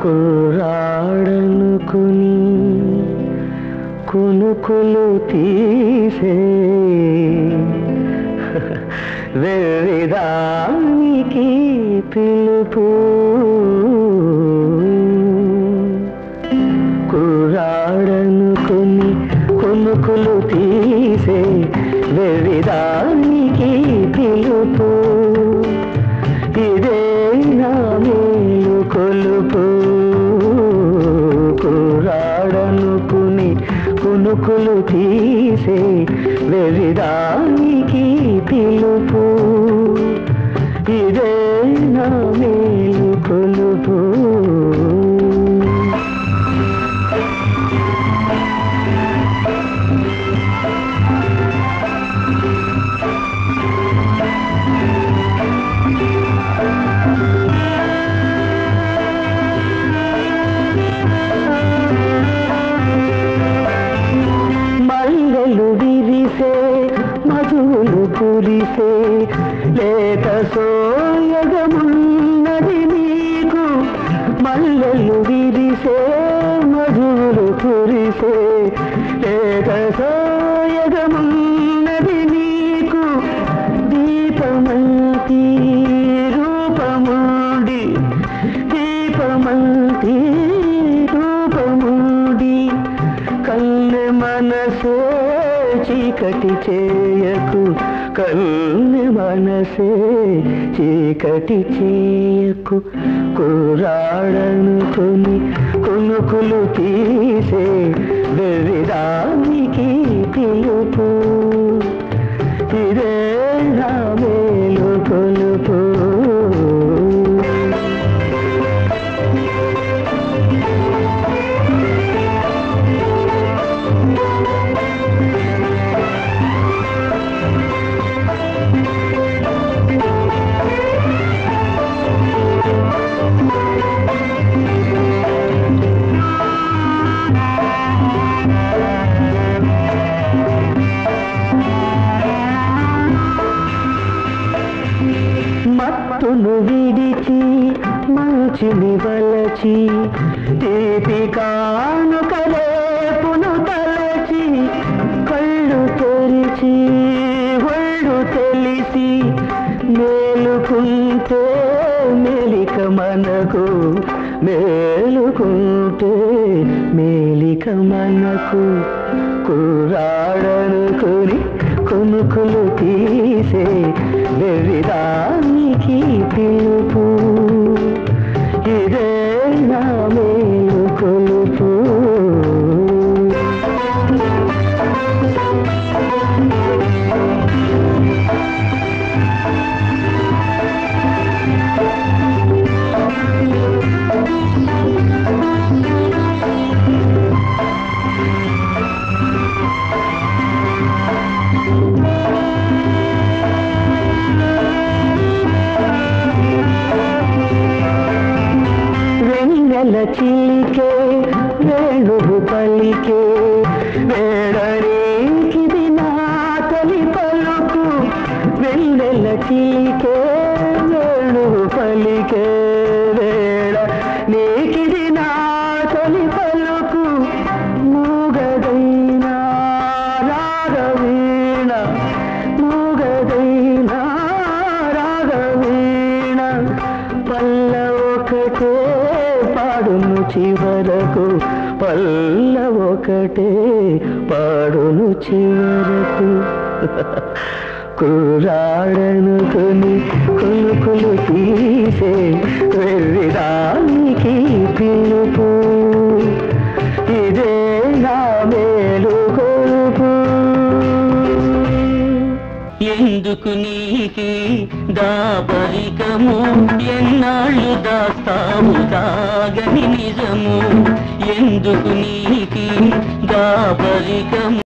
కుర్రాడనుకుని కునుకులు తీసే వెర్రిదానికి పిలుపు కుర్రాడనుకుని కునుకులు తీసే వెర్రిదానికి పిలుపు ఇదే నా మేలు కొలుపు కుర్రాడనుకుని కునుకులు తీసే వెర్రిదానికి పిలుపు ఇదే నా మేలు కొలుపు మధువులు కురిసే లేత సోయగమున్నది నీకు మల్లెలు విరిసే మధువులు కురిసే లేత సోయగమున్నది నీకు దీపమంతి రూపముండి దీపమంతి రూపముండి కన్నె మనసే చీకటి చేయకు కన్ను మనసే చీకటి చేయకు కుర్రాడనుకుని కునుకులు తీసే వెర్రిదానికి పిలుపు ఇదే నా మేలు కొలుపు మత్తును విడిచి మంచిని వలచి తీపి కానుకలేపును తలచి కళ్ళు తెరిచి ఒళ్ళు తెలిసి మేలుకుంటే మేలిక మనకు మేలుకుంటే మేలిక మనకు కుర్రాడనుకుని కునుకులు తీసే వెర్రిదానికి పిలుపు ఇదే నా మేలు కొలుపు చిలికే వేణువు పలికే వేడనీకిది నా తొలి పలుకు వెన్నెల చిలికే వేణువు పలికే వేడ నీకిది నా తొలి పలుకు మూగదైనా రాగవీణ మూగదైనా రాగవీణ పల్ల ఒకటే పాడును చివరకు పల్ల ఒకటే పాడును చివరకు కుర్రాడనుకుని కునుకులు తీసే వెర్రిదానికి పిలుపు ఇదే నా మేలు కొలుపు ఎందుకు నీకి దాపరికము ఎన్నాళ్ళు దాస్తావు దాగని నిజము ఎందుకు నీకి దాపరికము